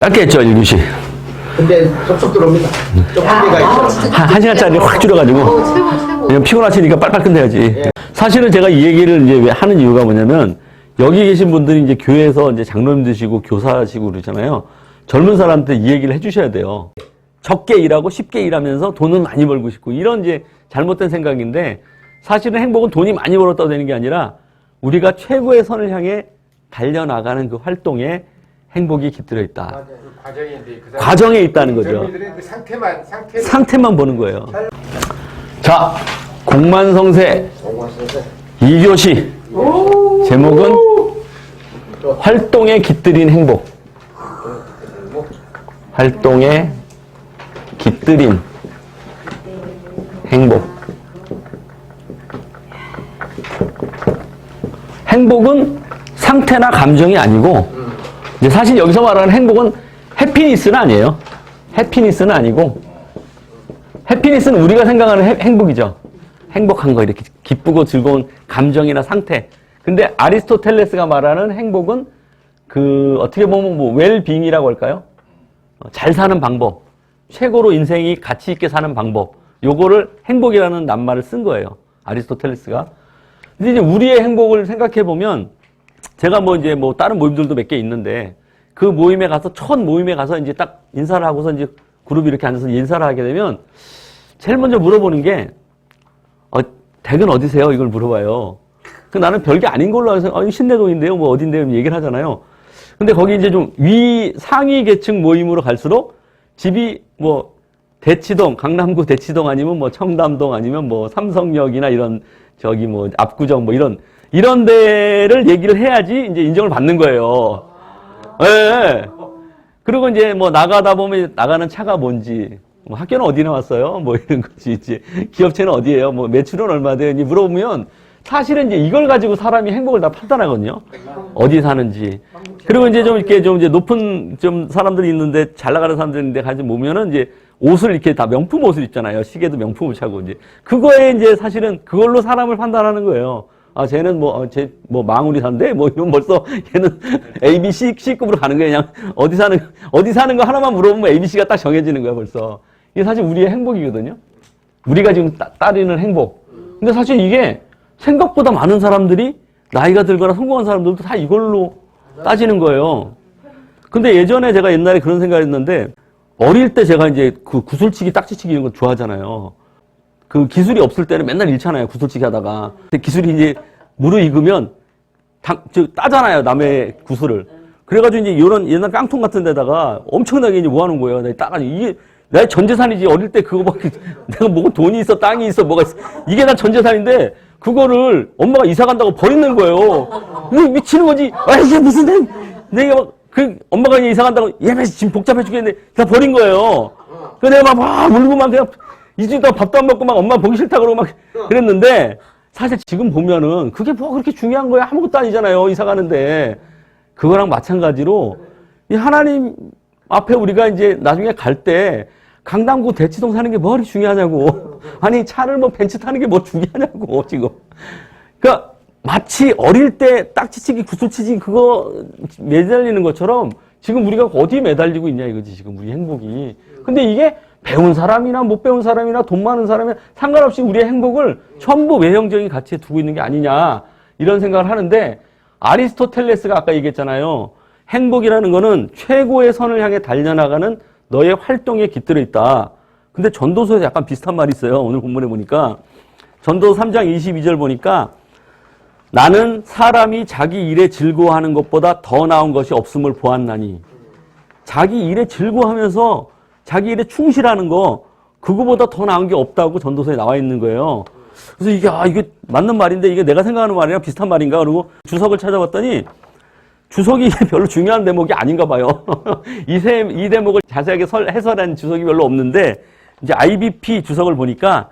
짧게 했죠, 1교시. 근데 쏙쏙 들어옵니다. 좀 한계가 있어. 한 시간짜리 확 줄여가지고. 최고. 그냥 피곤하시니까 빨빨 끝내야지. 사실은 제가 이 얘기를 이제 왜 하는 이유가 뭐냐면, 여기 계신 분들이 이제 교회에서 이제 장로님드시고 교사시고 그러잖아요. 젊은 사람한테 이 얘기를 해주셔야 돼요. 적게 일하고 쉽게 일하면서 돈은 많이 벌고 싶고, 이런 이제 잘못된 생각인데, 사실은 행복은 돈이 많이 벌었다고 되는 게 아니라, 우리가 최고의 선을 향해 달려나가는 그 활동에 행복이 깃들어 있다. 맞아요. 그 과정인데 그 과정에 있다는 거죠. 젊은이들은 그 상태만 보는 거예요. 자, 공만성세 2교시 제목은 활동에 깃들인 행복. 활동에 깃들인 행복. 행복은 상태나 감정이 아니고, 이제 사실 여기서 말하는 행복은 해피니스는 아니에요. 해피니스는 아니고, 해피니스는 우리가 생각하는 행복이죠. 행복한 거, 이렇게 기쁘고 즐거운 감정이나 상태. 근데 아리스토텔레스가 말하는 행복은 어떻게 보면 뭐 웰빙이라고 할까요? 잘 사는 방법. 최고로 인생이 가치 있게 사는 방법. 요거를 행복이라는 낱말을 쓴 거예요. 아리스토텔레스가. 근데 이제 우리의 행복을 생각해 보면, 제가 이제 다른 모임들도 몇 개 있는데, 그 모임에 가서, 첫 모임에 가서 이제 딱 인사를 하고서 이제 그룹이 이렇게 앉아서 인사를 하게 되면, 제일 먼저 물어보는 게, 댁은 어디세요? 이걸 물어봐요. 나는 별게 아닌 걸로 알아서, 신내동인데요? 뭐 어딘데요? 얘기를 하잖아요. 근데 거기 이제 좀 상위 계층 모임으로 갈수록 집이 대치동, 강남구 대치동 아니면 청담동 아니면 삼성역이나 이런, 압구정 이런 데를 얘기를 해야지 이제 인정을 받는 거예요. 예. 그리고 이제 나가다 보면 나가는 차가 뭔지, 학교는 어디 나왔어요? 이런 거지, 이제. 기업체는 어디예요? 매출은 얼마 돼요? 물어보면 사실은 이제 이걸 가지고 사람이 행복을 다 판단하거든요. 어디 사는지. 그리고 이제 이제 높은 사람들이 있는데, 잘 나가는 사람들인데 가지고 보면은 이제 옷을 이렇게 다 명품 옷을 입잖아요. 시계도 명품을 차고 이제. 그거에 이제 사실은 그걸로 사람을 판단하는 거예요. 쟤는 망우리 산대? 이러면 벌써 얘는 A, B, C급으로 가는 거예요. 그냥 어디 사는 거 하나만 물어보면 A, B, C가 딱 정해지는 거야, 벌써. 이게 사실 우리의 행복이거든요. 우리가 지금 따르는 행복. 근데 사실 이게 생각보다 많은 사람들이 나이가 들거나 성공한 사람들도 다 이걸로 따지는 거예요. 근데 예전에 제가 옛날에 그런 생각을 했는데, 어릴 때 제가 이제 구슬치기, 딱지치기 이런 거 좋아하잖아요. 그 기술이 없을 때는 맨날 잃잖아요. 구슬치기 하다가. 근데 기술이 이제 무르익으면 따잖아요. 남의 구슬을. 그래가지고 이제 이런 옛날 깡통 같은 데다가 엄청나게 이제 모아놓은 거예요. 내가 따가지고 이게 내 전재산이지. 어릴 때 그거밖에 내가 돈이 있어, 땅이 있어, 뭐가 있어. 이게 다 전재산인데 그거를 엄마가 이사 간다고 버리는 거예요. 미치는 거지. 이게 무슨 내가 엄마가 이사 간다고 얘 지금 복잡해 죽겠는데 다 버린 거예요. 그래서 내가 막 울고 막 그냥 이제도 밥도 안 먹고 막 엄마 보기 싫다 그러고 막 그랬는데, 사실 지금 보면은 그게 그렇게 중요한 거야? 아무것도 아니잖아요. 이사 가는데. 그거랑 마찬가지로 이 하나님 앞에 우리가 이제 나중에 갈 때 강남구 대치동 사는 게 뭐가 중요하냐고. 아니 차를 벤츠 타는 게 뭐 중요하냐고 지금. 그러니까 마치 어릴 때 딱지치기, 구슬치기 그거 매달리는 것처럼 지금 우리가 어디에 매달리고 있냐 이거지 지금 우리 행복이. 근데 이게 배운 사람이나 못 배운 사람이나 돈 많은 사람이나 상관없이 우리의 행복을 전부 외형적인 가치에 두고 있는 게 아니냐 이런 생각을 하는데, 아리스토텔레스가 아까 얘기했잖아요. 행복이라는 거는 최고의 선을 향해 달려나가는 너의 활동에 깃들어 있다. 근데 전도서에 약간 비슷한 말이 있어요. 오늘 본문에 보니까 전도서 3장 22절 보니까, 나는 사람이 자기 일에 즐거워하는 것보다 더 나은 것이 없음을 보았나니. 자기 일에 즐거워하면서 자기 일에 충실하는 거, 그거보다 더 나은 게 없다고 전도서에 나와 있는 거예요. 그래서 이게 맞는 말인데 이게 내가 생각하는 말이랑 비슷한 말인가? 그리고 주석을 찾아봤더니 주석이 별로 중요한 대목이 아닌가 봐요. 이 대목을 자세하게 해설한 주석이 별로 없는데, 이제 IBP 주석을 보니까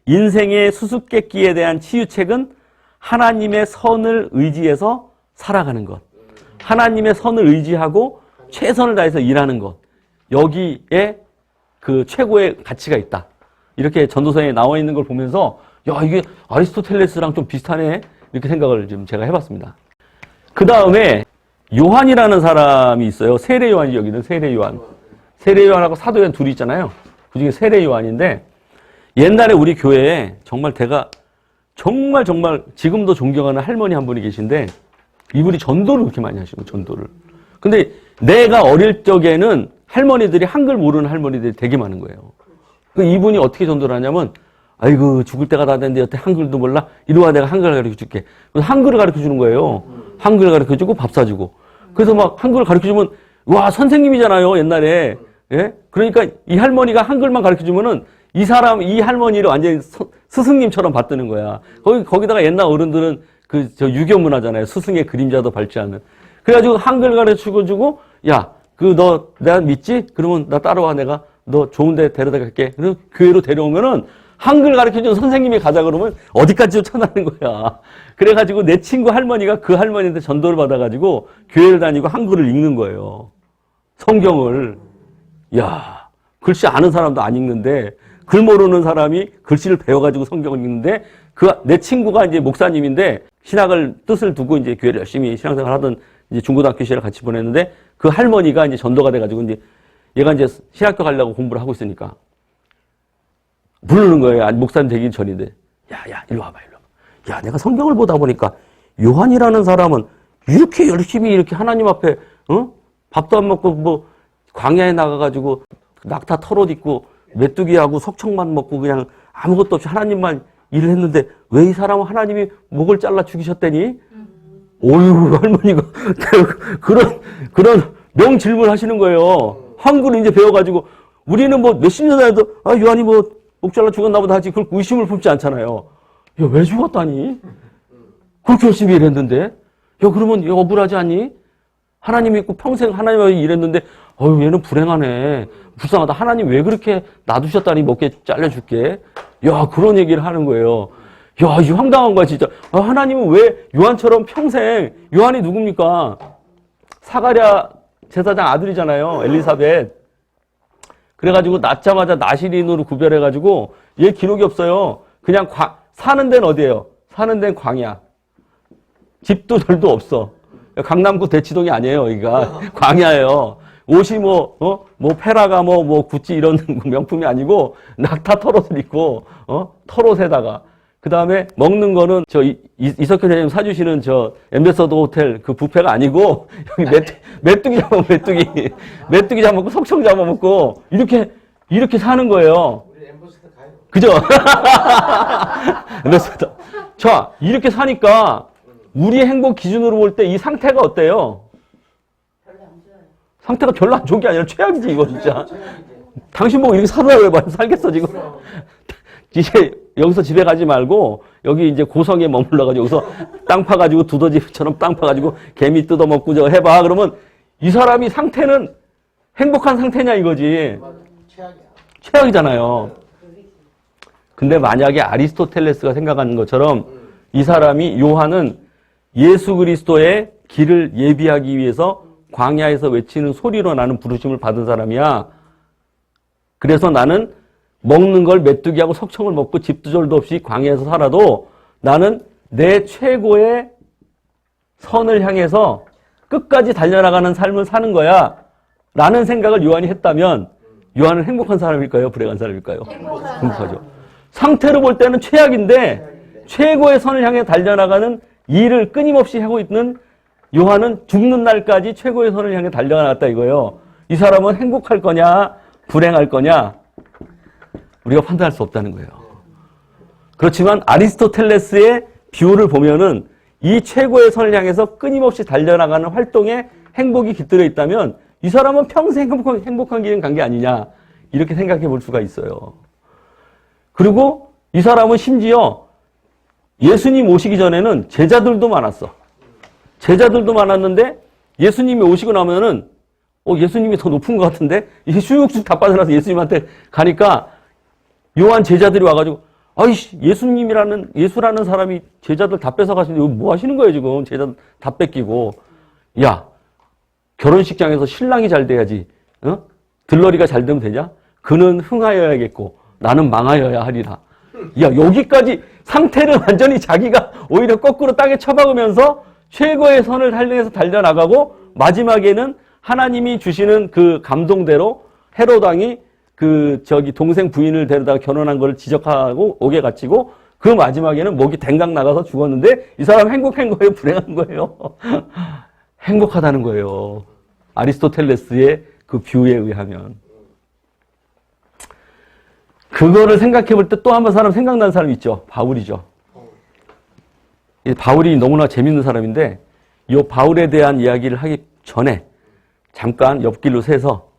인생의 수수께끼에 대한 치유책은 하나님의 선을 의지해서 살아가는 것. 하나님의 선을 의지하고 최선을 다해서 일하는 것. 여기에 그 최고의 가치가 있다. 이렇게 전도서에 나와 있는 걸 보면서, 이게 아리스토텔레스랑 좀 비슷하네. 이렇게 생각을 좀 제가 해봤습니다. 그 다음에 요한이라는 사람이 있어요. 세례 요한이 여기는 세례 요한. 세례 요한하고 사도 요한 둘이 있잖아요. 그 중에 세례 요한인데 옛날에 우리 교회에 정말 제가 정말 지금도 존경하는 할머니 한 분이 계신데 이분이 전도를 그렇게 많이 하시고 전도를. 근데 내가 어릴 적에는 할머니들이 한글 모르는 할머니들이 되게 많은 거예요. 그 이분이 어떻게 전도를 하냐면 아이고 죽을 때가 다 됐는데 여태 한글도 몰라? 이리 와 내가 한글 가르쳐 줄게. 그래서 한글을 가르쳐 주는 거예요. 한글 가르쳐 주고 밥 사주고. 그래서 막 한글을 가르쳐 주면 와 선생님이잖아요 옛날에. 예? 그러니까 이 할머니가 한글만 가르쳐 주면은 이 할머니를 완전히 스승님처럼 받드는 거야. 거기다가 옛날 어른들은 저 유교 문화잖아요. 스승의 그림자도 밟지 않는. 그래가지고 한글 가르쳐 주고 야, 너 내가 믿지? 그러면 나 따라와 내가 너 좋은 데 데려다 갈게. 그래서 교회로 데려오면은 한글 가르쳐준 선생님이 가자 그러면 어디까지 쫓아나는 거야. 그래가지고 내 친구 할머니가 그 할머니한테 전도를 받아가지고 교회를 다니고 한글을 읽는 거예요. 성경을. 야, 글씨 아는 사람도 안 읽는데 글 모르는 사람이 글씨를 배워가지고 성경을 읽는데 내 친구가 이제 목사님인데 신학을 뜻을 두고 이제 교회를 열심히 신앙생활 하던 이제 중고등학교 시절을 같이 보냈는데 그 할머니가 이제 전도가 돼가지고 이제 얘가 이제 신학교 가려고 공부를 하고 있으니까 부르는 거예요. 목사님 되기 전인데. 야, 일로 와봐. 야, 내가 성경을 보다 보니까 요한이라는 사람은 이렇게 열심히 이렇게 하나님 앞에, 밥도 안 먹고 뭐 광야에 나가가지고 낙타 털옷 입고 메뚜기하고 석청만 먹고 그냥 아무것도 없이 하나님만 일을 했는데 왜 이 사람은 하나님이 목을 잘라 죽이셨대니? 어휴, 할머니가 그런 명 질문을 하시는 거예요. 한글을 이제 배워가지고 우리는 뭐 몇십 년 전에도 요한이 뭐 목 잘라 죽었나 보다 하지 그걸 의심을 품지 않잖아요. 야, 왜 죽었다니? 그렇게 열심히 일했는데? 야, 그러면 억울하지 않니? 하나님 믿고 평생 하나님하고 일했는데 얘는 불행하네. 불쌍하다. 하나님 왜 그렇게 놔두셨다니 먹게 잘라줄게. 야, 그런 얘기를 하는 거예요. 야, 이 황당한 거야, 진짜. 하나님은 왜 요한처럼 평생, 요한이 누굽니까? 사가랴 제사장 아들이잖아요. 엘리사벳. 그래가지고 낳자마자 나시린으로 구별해가지고 얘 기록이 없어요. 그냥 사는 데는 어디예요? 사는 데는 광야. 집도 절도 없어. 강남구 대치동이 아니에요, 여기가. 광야예요. 옷이 페라가 구찌 이런 명품이 아니고, 낙타 털옷을 입고, 털옷에다가. 그 다음에 먹는 거는 이석현 선생님 사주시는 엠베서더 호텔 그 뷔페가 아니고, 여기 메뚜기 잡아먹고, 메뚜기 잡아먹고, 석청 잡아먹고, 이렇게 사는 거예요. 우리 엠버서더 가요. 그죠? 엠베서더. 자, 이렇게 사니까, 우리의 행복 기준으로 볼 때 이 상태가 어때요? 상태가 별로 안 좋은 게 아니라 최악이지, 이거 진짜. 당신 보고 이렇게 살아야 왜 살겠어, 지금. 이제 여기서 집에 가지 말고, 여기 이제 고성에 머물러가지고, 여기서 땅 파가지고, 두더지처럼 땅 파가지고, 개미 뜯어먹고 해봐. 그러면 이 사람이 상태는 행복한 상태냐, 이거지. 최악이야. 최악이잖아요. 근데 만약에 아리스토텔레스가 생각하는 것처럼 이 사람이 요한은 예수 그리스도의 길을 예비하기 위해서 광야에서 외치는 소리로 나는 부르심을 받은 사람이야. 그래서 나는 먹는 걸 메뚜기하고 석청을 먹고 집도 절도 없이 광야에서 살아도 나는 내 최고의 선을 향해서 끝까지 달려나가는 삶을 사는 거야. 라는 생각을 요한이 했다면 요한은 행복한 사람일까요? 불행한 사람일까요? 행복하죠. 상태로 볼 때는 최악인데 최고의 선을 향해 달려나가는 일을 끊임없이 하고 있는 요한은 죽는 날까지 최고의 선을 향해 달려나갔다 이거예요. 이 사람은 행복할 거냐 불행할 거냐 우리가 판단할 수 없다는 거예요. 그렇지만 아리스토텔레스의 비유를 보면은 이 최고의 선을 향해서 끊임없이 달려나가는 활동에 행복이 깃들어 있다면 이 사람은 평생 행복한 길은 간 게 아니냐 이렇게 생각해 볼 수가 있어요. 그리고 이 사람은 심지어 예수님 오시기 전에는 제자들도 많았어. 제자들도 많았는데 예수님이 오시고 나면은 예수님이 더 높은 것 같은데 이게 쑥쑥 다 빠져나서 예수님한테 가니까 요한 제자들이 와가지고 아이씨 예수라는 사람이 제자들 다 뺏어가시는데 뭐 하시는 거예요 지금 제자들 다 뺏기고 야 결혼식장에서 신랑이 잘 돼야지 들러리가 잘 되면 되냐? 그는 흥하여야겠고 나는 망하여야 하리라. 야, 여기까지 상태를 완전히 자기가 오히려 거꾸로 땅에 쳐박으면서 최고의 선을 달려서 달려나가고 마지막에는 하나님이 주시는 그 감동대로 헤롯 왕이 동생 부인을 데려다가 결혼한 걸 지적하고 옥에 갇히고 그 마지막에는 목이 댕강 나가서 죽었는데 이 사람 행복한 거예요? 불행한 거예요? 행복하다는 거예요. 아리스토텔레스의 그 뷰에 의하면. 그거를 생각해 볼 때 또 한 번 사람 생각나는 사람 있죠. 바울이죠. 이 바울이 너무나 재밌는 사람인데 이 바울에 대한 이야기를 하기 전에 잠깐 옆길로 새서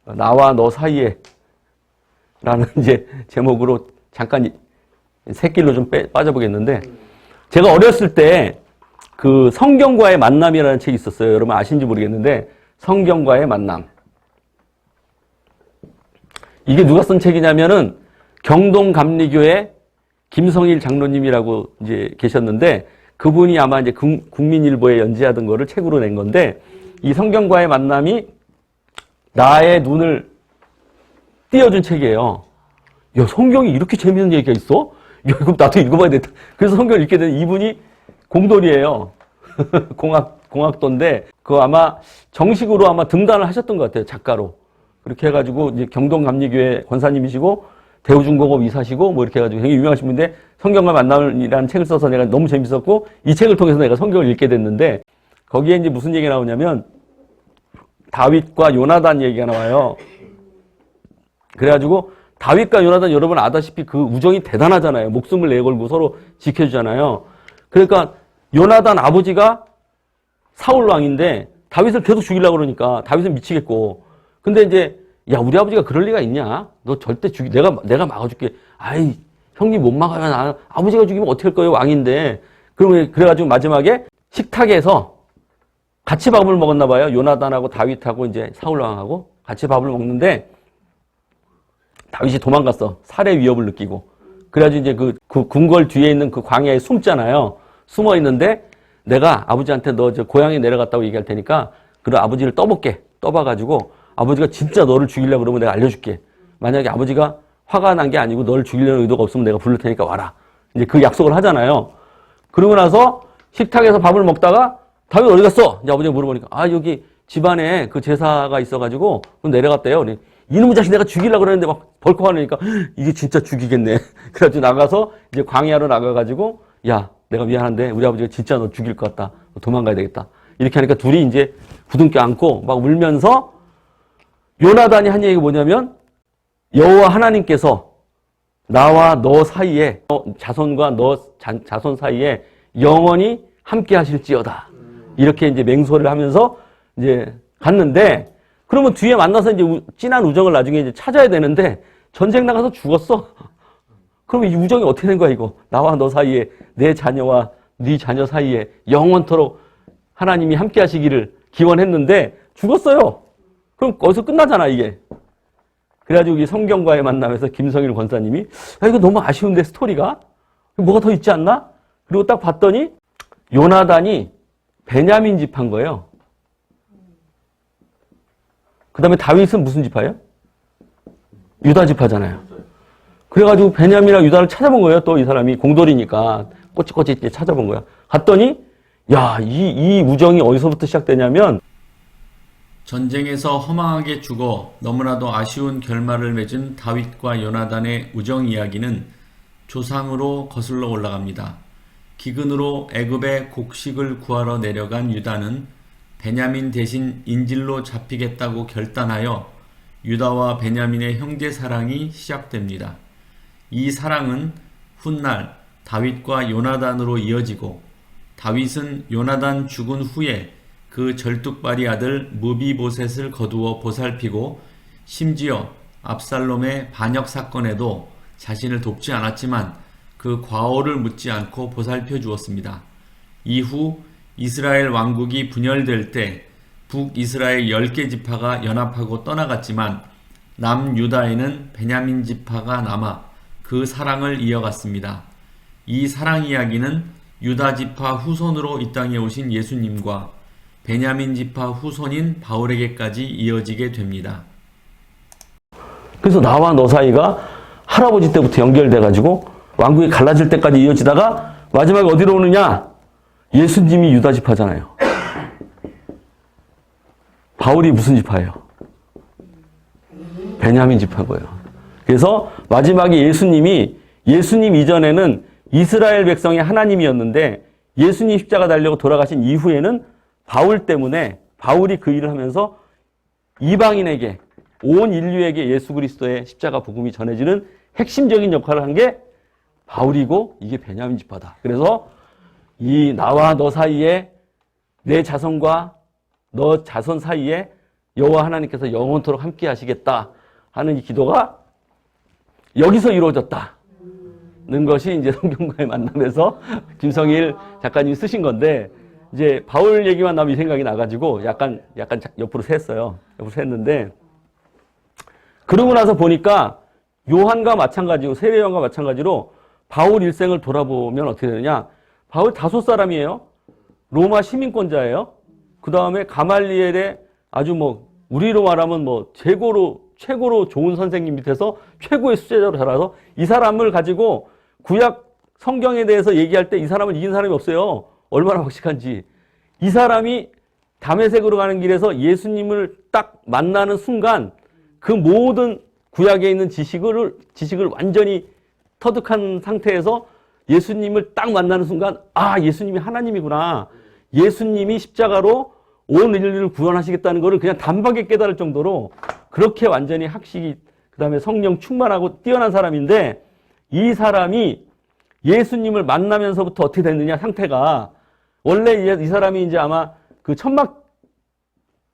나와 너 사이에 라는 이제 제목으로 잠깐 새길로 좀 빠져보겠는데 제가 어렸을 때 그 성경과의 만남이라는 책이 있었어요. 여러분 아신지 모르겠는데 성경과의 만남. 이게 누가 쓴 책이냐면은 경동감리교회 김성일 장로님이라고 이제 계셨는데 그분이 아마 이제 국민일보에 연재하던 거를 책으로 낸 건데 이 성경과의 만남이 나의 눈을 띄워준 책이에요. 야, 성경이 이렇게 재밌는 얘기가 있어? 야, 그럼 나도 읽어봐야 겠다. 그래서 성경을 읽게 된 이분이 공돌이에요. 공학도인데 그거 아마 정식으로 아마 등단을 하셨던 것 같아요. 작가로. 그렇게 해가지고 이제 경동감리교회 권사님이시고 대우중공업 이사시고 뭐 이렇게 해가지고 굉장히 유명하신 분인데 성경과 만남이라는 책을 써서 내가 너무 재밌었고 이 책을 통해서 내가 성경을 읽게 됐는데 거기에 이제 무슨 얘기가 나오냐면 다윗과 요나단 얘기가 나와요. 그래가지고 다윗과 요나단 여러분 아다시피 그 우정이 대단하잖아요. 목숨을 내걸고 서로 지켜주잖아요. 그러니까 요나단 아버지가 사울 왕인데 다윗을 계속 죽이려고 그러니까 다윗은 미치겠고 근데 이제 야 우리 아버지가 그럴 리가 있냐? 너 절대 내가 막아줄게. 아이 형님 못 막아요. 아버지가 죽이면 어떻게 할 거예요 왕인데. 그래가지고 마지막에 식탁에서 같이 밥을 먹었나 봐요. 요나단하고 다윗하고 이제 사울 왕하고 같이 밥을 먹는데 다윗이 도망갔어. 살해 위협을 느끼고. 그래가지고 이제 그 궁궐 뒤에 있는 그 광야에 숨잖아요. 숨어 있는데 내가 아버지한테 너 저 고향에 내려갔다고 얘기할 테니까 그럼 아버지를 떠볼게. 떠봐가지고 아버지가 진짜 너를 죽이려고 그러면 내가 알려줄게. 만약에 아버지가 화가 난 게 아니고 너를 죽이려는 의도가 없으면 내가 부를 테니까 와라. 이제 그 약속을 하잖아요. 그러고 나서 식탁에서 밥을 먹다가 다윗 어디 갔어? 이제 아버지가 물어보니까 여기 집안에 그 제사가 있어가지고 내려갔대요. 이놈의 자식 내가 죽이려고 그러는데 막 벌컥 하니까 이게 진짜 죽이겠네. 그래가지고 나가서 이제 광야로 나가가지고 야 내가 미안한데 우리 아버지가 진짜 너 죽일 것 같다. 도망가야 되겠다. 이렇게 하니까 둘이 이제 부둥켜 안고 막 울면서 요나단이 한 얘기가 뭐냐면 여호와 하나님께서 나와 너 사이에 자손과 너 자손 사이에 영원히 함께 하실지어다. 이렇게 이제 맹소를 하면서 이제 갔는데 그러면 뒤에 만나서 이제 진한 우정을 나중에 이제 찾아야 되는데 전쟁 나가서 죽었어. 그러면 이 우정이 어떻게 된 거야 이거? 나와 너 사이에 내 자녀와 네 자녀 사이에 영원토록 하나님이 함께 하시기를 기원했는데 죽었어요. 그럼 거기서 끝나잖아 이게. 그래가지고 이 성경과의 만남에서 김성일 권사님이 이거 너무 아쉬운데 스토리가? 뭐가 더 있지 않나? 그리고 딱 봤더니 요나단이 베냐민 지파인 거예요. 그 다음에 다윗은 무슨 지파예요? 유다 지파잖아요. 그래가지고 베냐민이랑 유다를 찾아본 거예요. 또 이 사람이 공돌이니까 꼬치꼬치 찾아본 거야. 갔더니 야, 이 우정이 어디서부터 시작되냐면 전쟁에서 허망하게 죽어 너무나도 아쉬운 결말을 맺은 다윗과 요나단의 우정 이야기는 조상으로 거슬러 올라갑니다. 기근으로 애굽의 곡식을 구하러 내려간 유다는 베냐민 대신 인질로 잡히겠다고 결단하여 유다와 베냐민의 형제 사랑이 시작됩니다. 이 사랑은 훗날 다윗과 요나단으로 이어지고 다윗은 요나단 죽은 후에 그 절뚝발이 아들 무비보셋을 거두어 보살피고 심지어 압살롬의 반역 사건에도 자신을 돕지 않았지만 그 과오를 묻지 않고 보살펴 주었습니다. 이후 이스라엘 왕국이 분열될 때 북이스라엘 10개 지파가 연합하고 떠나갔지만 남유다에는 베냐민 지파가 남아 그 사랑을 이어갔습니다. 이 사랑 이야기는 유다 지파 후손으로 이 땅에 오신 예수님과 베냐민 지파 후손인 바울에게까지 이어지게 됩니다. 그래서 나와 너 사이가 할아버지 때부터 연결돼가지고 왕국이 갈라질 때까지 이어지다가 마지막에 어디로 오느냐? 예수님이 유다 지파잖아요. 바울이 무슨 지파예요? 베냐민 지파인 거예요. 그래서 마지막에 예수님 이전에는 이스라엘 백성의 하나님이었는데 예수님 십자가 달려고 돌아가신 이후에는 바울 때문에 바울이 그 일을 하면서 이방인에게 온 인류에게 예수 그리스도의 십자가 복음이 전해지는 핵심적인 역할을 한 게 바울이고 이게 베냐민 지파다. 그래서 이 나와 너 사이에 내 자손과 너 자손 사이에 여호와 하나님께서 영원토록 함께 하시겠다 하는 이 기도가 여기서 이루어졌다는 것이 이제 성경과의 만남에서 김성일 작가님이 쓰신 건데 이제 바울 얘기만 나면 이 생각이 나가지고 약간 옆으로 샜어요. 옆으로 샜는데 그러고 나서 보니까 요한과 마찬가지로 세례 요한과 마찬가지로 바울 일생을 돌아보면 어떻게 되느냐? 바울 다소 사람이에요. 로마 시민권자예요. 그 다음에 가말리엘의 아주 우리로 말하면 최고로 좋은 선생님 밑에서 최고의 수제자로 자라서 이 사람을 가지고 구약 성경에 대해서 얘기할 때 이 사람을 이긴 사람이 없어요. 얼마나 확실한지. 이 사람이 다메섹으로 가는 길에서 예수님을 딱 만나는 순간 그 모든 구약에 있는 지식을 완전히 터득한 상태에서 예수님을 딱 만나는 순간 예수님이 하나님이구나. 예수님이 십자가로 온 인류를 구원하시겠다는 것을 그냥 단박에 깨달을 정도로 그렇게 완전히 학식이 그다음에 성령 충만하고 뛰어난 사람인데 이 사람이 예수님을 만나면서부터 어떻게 됐느냐 상태가 원래 이 사람이 이제 아마 그 천막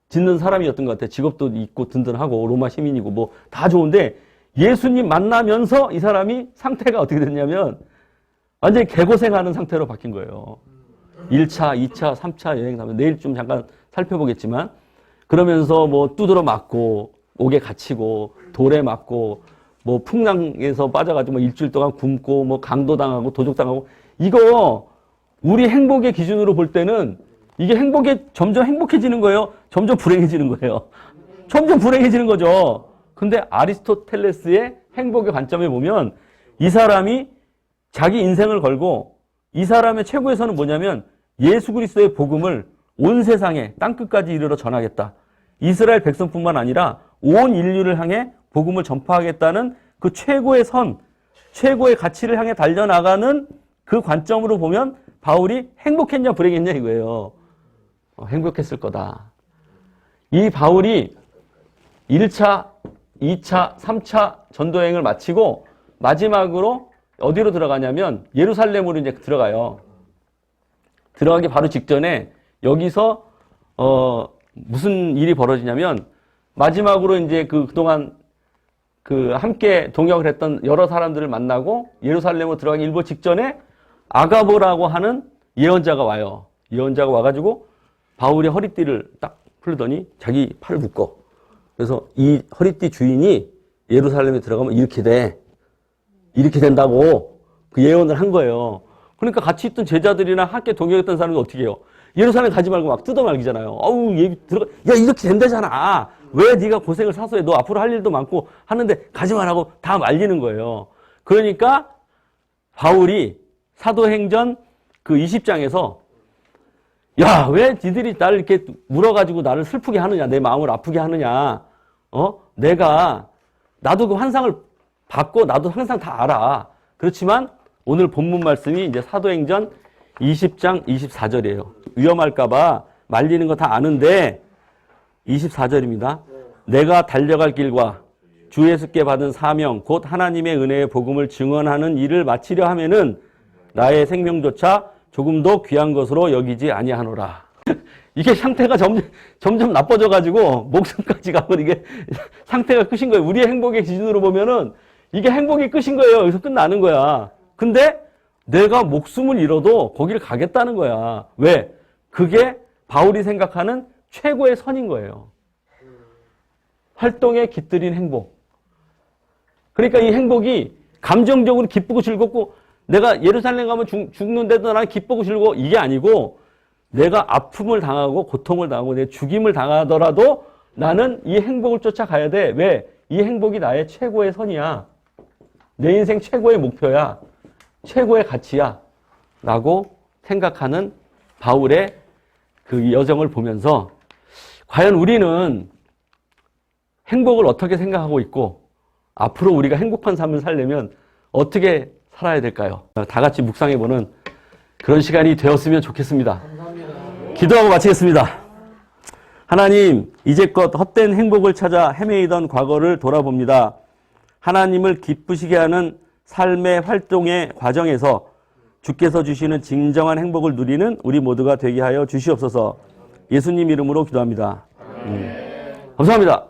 짓는 사람이었던 것 같아요. 직업도 있고 든든하고 로마 시민이고 다 좋은데 예수님 만나면서 이 사람이 상태가 어떻게 됐냐면 완전히 개고생하는 상태로 바뀐 거예요. 1차, 2차, 3차 여행 가면 내일 좀 잠깐 살펴보겠지만 그러면서 두드러 맞고 옥에 갇히고 돌에 맞고 풍랑에서 빠져가지고 일주일 동안 굶고 강도당하고 도적당하고 이거 우리 행복의 기준으로 볼 때는 이게 점점 행복해지는 거예요. 점점 불행해지는 거예요. 점점 불행해지는 거죠. 근데 아리스토텔레스의 행복의 관점에 보면 이 사람이 자기 인생을 걸고 이 사람의 최고의 선은 뭐냐면 예수 그리스도의 복음을 온 세상에 땅끝까지 이르러 전하겠다. 이스라엘 백성뿐만 아니라 온 인류를 향해 복음을 전파하겠다는 그 최고의 선, 최고의 가치를 향해 달려나가는 그 관점으로 보면 바울이 행복했냐 불행했냐 이거예요. 행복했을 거다. 이 바울이 1차, 2차, 3차 전도여행을 마치고 마지막으로 어디로 들어가냐면 예루살렘으로 이제 들어가요. 들어가기 바로 직전에 여기서 무슨 일이 벌어지냐면 마지막으로 이제 그동안 함께 동역을 했던 여러 사람들을 만나고 예루살렘으로 들어가기 일보 직전에 아가보라고 하는 예언자가 와요. 예언자가 와가지고 바울의 허리띠를 딱 풀더니 자기 팔을 묶어. 그래서 이 허리띠 주인이 예루살렘에 들어가면 이렇게 돼. 이렇게 된다고 그 예언을 한 거예요. 그러니까 같이 있던 제자들이나 함께 동역했던 사람이 어떻게 해요? 예루살렘 가지 말고 막 뜯어말기잖아요. 야, 이렇게 된다잖아. 왜 네가 고생을 사서 해? 너 앞으로 할 일도 많고 하는데 가지 말라고 다 말리는 거예요. 그러니까 바울이 사도행전 그 20장에서 야, 왜 니들이 나를 이렇게 물어가지고 나를 슬프게 하느냐, 내 마음을 아프게 하느냐, 나도 그 환상을 받고 나도 항상 다 알아. 그렇지만 오늘 본문 말씀이 이제 사도행전 20장 24절이에요. 위험할까봐 말리는 거 다 아는데 24절입니다. 내가 달려갈 길과 주 예수께 받은 사명, 곧 하나님의 은혜의 복음을 증언하는 일을 마치려 하면은 나의 생명조차 조금도 귀한 것으로 여기지 아니하노라. 이게 상태가 점점 나빠져가지고 목숨까지 가고 이게 상태가 끝인 거예요. 우리의 행복의 기준으로 보면은 이게 행복이 끝인 거예요. 여기서 끝나는 거야. 근데 내가 목숨을 잃어도 거기를 가겠다는 거야. 왜? 그게 바울이 생각하는 최고의 선인 거예요. 활동에 깃들인 행복. 그러니까 이 행복이 감정적으로 기쁘고 즐겁고 내가 예루살렘 가면 죽는데도 나는 기쁘고 즐거워 이게 아니고 내가 아픔을 당하고 고통을 당하고 내 죽임을 당하더라도 나는 이 행복을 쫓아가야 돼. 왜? 이 행복이 나의 최고의 선이야. 내 인생 최고의 목표야. 최고의 가치야 라고 생각하는 바울의 그 여정을 보면서 과연 우리는 행복을 어떻게 생각하고 있고 앞으로 우리가 행복한 삶을 살려면 어떻게 살아야 될까요? 다 같이 묵상해보는 그런 시간이 되었으면 좋겠습니다. 기도하고 마치겠습니다. 하나님, 이제껏 헛된 행복을 찾아 헤매이던 과거를 돌아봅니다. 하나님을 기쁘시게 하는 삶의 활동의 과정에서 주께서 주시는 진정한 행복을 누리는 우리 모두가 되게 하여 주시옵소서. 예수님 이름으로 기도합니다. 감사합니다.